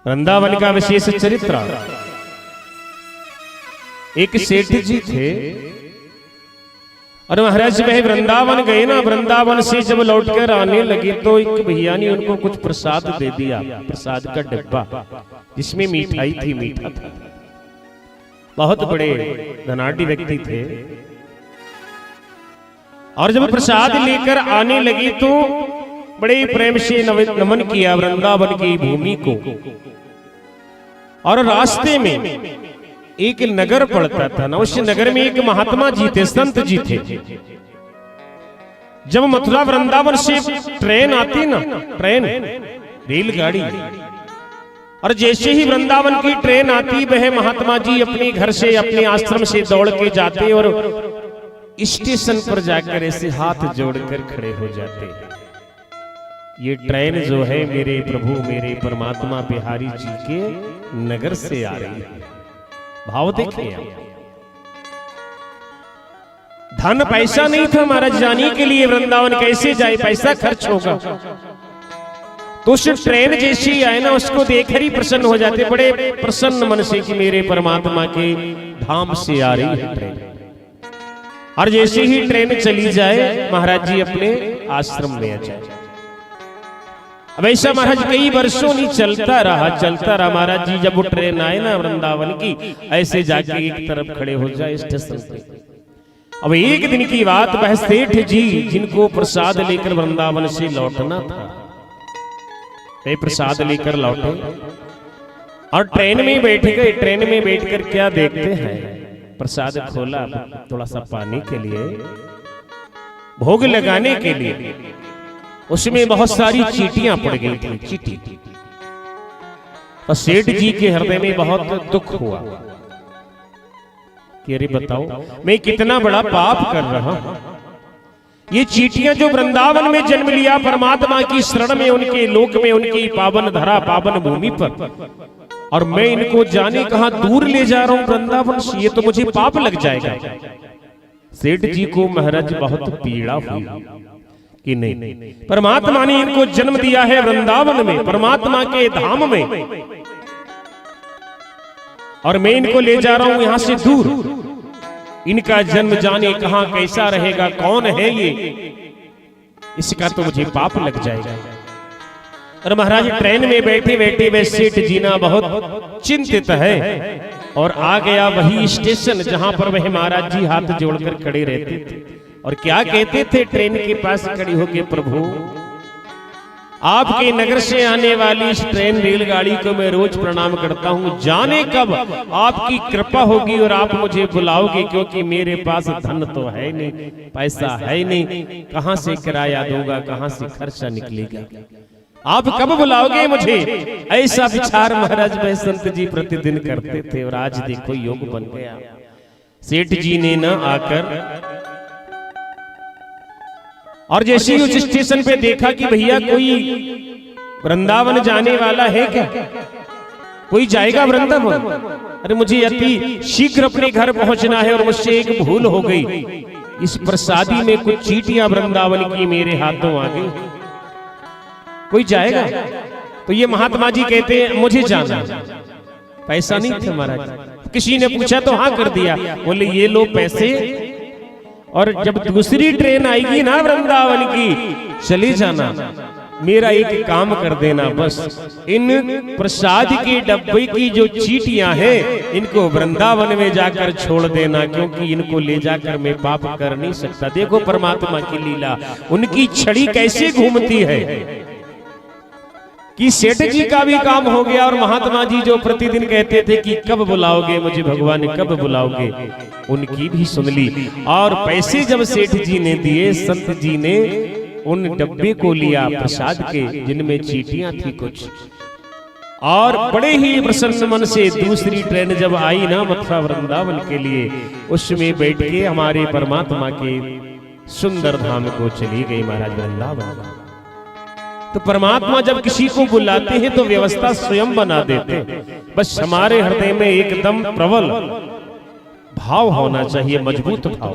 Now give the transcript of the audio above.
वृंदावन का विशेष चरित्र। एक सेठ जी थे और महाराज वह वृंदावन गए ना, वृंदावन से जब लौटकर आने लगे तो एक भैया ने उनको कुछ प्रसाद दे दिया, प्रसाद का डिब्बा जिसमें मिठाई थी, मीठा था। बहुत बड़े धनाढ़ी व्यक्ति थे और जब प्रसाद लेकर आने लगे तो बड़े प्रेम से नमन किया वृंदावन की भूमि को। और रास्ते में एक नगर पड़ता था ना, उस नगर में एक महात्मा जी थे, संत जी थे। जब मथुरा वृंदावन से ट्रेन आती ना, ट्रेन रेलगाड़ी, और जैसे ही वृंदावन की ट्रेन आती वह महात्मा जी अपने घर से अपने आश्रम से दौड़ के जाते और स्टेशन पर जाकर ऐसे हाथ जोड़कर खड़े हो जाते। ये ट्रेन जो है मेरे प्रभु मेरे परमात्मा बिहारी जी के नगर से आ रही है। भाव देखिए, धन पैसा नहीं था महाराज जाने के लिए वृंदावन कैसे जाए, पैसा खर्च होगा। तो उस ट्रेन जैसी आए ना, उसको देखकर ही प्रसन्न हो जाते, बड़े प्रसन्न मन से कि मेरे परमात्मा के धाम से आ रही है ट्रेन। और जैसे ही ट्रेन चली जाए महाराज जी अपने आश्रम में आ जाए। अब ऐसा महाराज कई वर्षों नहीं चलता रहा महाराज जी। जब वो ट्रेन आए ना वृंदावन की, ऐसे जाके एक तरफ खड़े हो जाए स्टेशन पे। अब एक दिन की बात, वह सेठ जी जिनको प्रसाद लेकर वृंदावन से लौटना था, वे प्रसाद लेकर लौटे और ट्रेन में बैठ गए। ट्रेन में बैठकर क्या देखते हैं, प्रसाद खोला थोड़ा सा पानी के लिए, भोग लगाने के लिए, उसमें बहुत सारी चींटियां पड़ गई थी, चींटी। और सेठ जी के हृदय में बहुत दुख हुआ कि अरे बताओ मैं कितना बड़ा पाप कर रहा हूं। ये चींटियां जो वृंदावन में जन्म लिया परमात्मा की शरण में, उनके लोक में, उनकी पावन धरा पावन भूमि पर, और मैं इनको जाने कहां दूर ले जा रहा हूं वृंदावन से, ये तो मुझे पाप लग जाएगा। सेठ जी को महाराज बहुत पीड़ा हुई कि नहीं, परमात्मा ने इनको जन्म दिया है वृंदावन में, परमात्मा के धाम में, और मैं इनको ले जा रहा हूं यहां से दूर। इनका जन्म जाने कहां कैसा रहेगा, कौन है ये, इसका तो मुझे पाप लग जाएगा। और महाराज ट्रेन में बैठे बैठे वे सेठ जीना बहुत चिंतित है और आ गया वही स्टेशन जहां पर वह महाराज जी हाथ जोड़कर खड़े रहते थे और क्या कहते थे ट्रेन के पास खड़ी होकर, प्रभु आपके नगर से आने वाली इस ट्रेन रेलगाड़ी को मैं रोज प्रणाम करता हूं, जाने कब आपकी कृपा होगी और आप मुझे बुलाओगे, क्योंकि मेरे पास धन तो है नहीं, पैसा है नहीं, कहां से किराया दूंगा, कहां से खर्चा निकलेगा, आप कब बुलाओगे मुझे। ऐसा विचार महाराज वह संत जी प्रतिदिन करते थे और आज देखो योग बन गया। सेठ जी ने न आकर, और जैसे ही उस स्टेशन पे देखा कि भैया कोई वृंदावन जाने वाला है क्या, कोई जाएगा वृंदावन, अरे मुझे अति शीघ्र अपने घर पहुंचना है और मुझसे एक भूल हो गई, इस प्रसादी में कुछ चींटियां वृंदावन की मेरे हाथों आ गई, कोई जाएगा। तो ये महात्मा जी कहते हैं मुझे जाना, पैसा नहीं था महाराज। किसी ने पूछा तो हाँ कर दिया, बोले ये लो पैसे, और जब दूसरी ट्रेन आएगी ना वृंदावन की चले जाना, मेरा एक काम कर देना, बस इन प्रसाद के डब्बे की जो चींटियां हैं इनको वृंदावन में जाकर छोड़ देना, क्योंकि इनको ले जाकर मैं पाप कर नहीं सकता। देखो परमात्मा की लीला, उनकी छड़ी कैसे घूमती है कि सेठ जी का भी काम हो गया और महात्मा जी जो प्रतिदिन कहते थे कि कब बुलाओगे मुझे भगवान, कब बुलाओगे, उनकी भी सुन ली। और पैसे जब सेठ जी ने दिए, संत जी ने उन डब्बे को लिया प्रसाद के जिनमें चींटियां थी कुछ, और बड़े ही प्रसन्न मन से दूसरी ट्रेन जब आई ना मथुरा वृंदावन के लिए, उसमें बैठ के हमारे परमात्मा के सुंदर धाम को चली गई महाराज वृंदावन। तो परमात्मा जब किसी को बुलाते हैं तो व्यवस्था स्वयं बना देते हैं, बस हमारे हृदय में एकदम प्रबल भाव होना चाहिए, मजबूत भाव।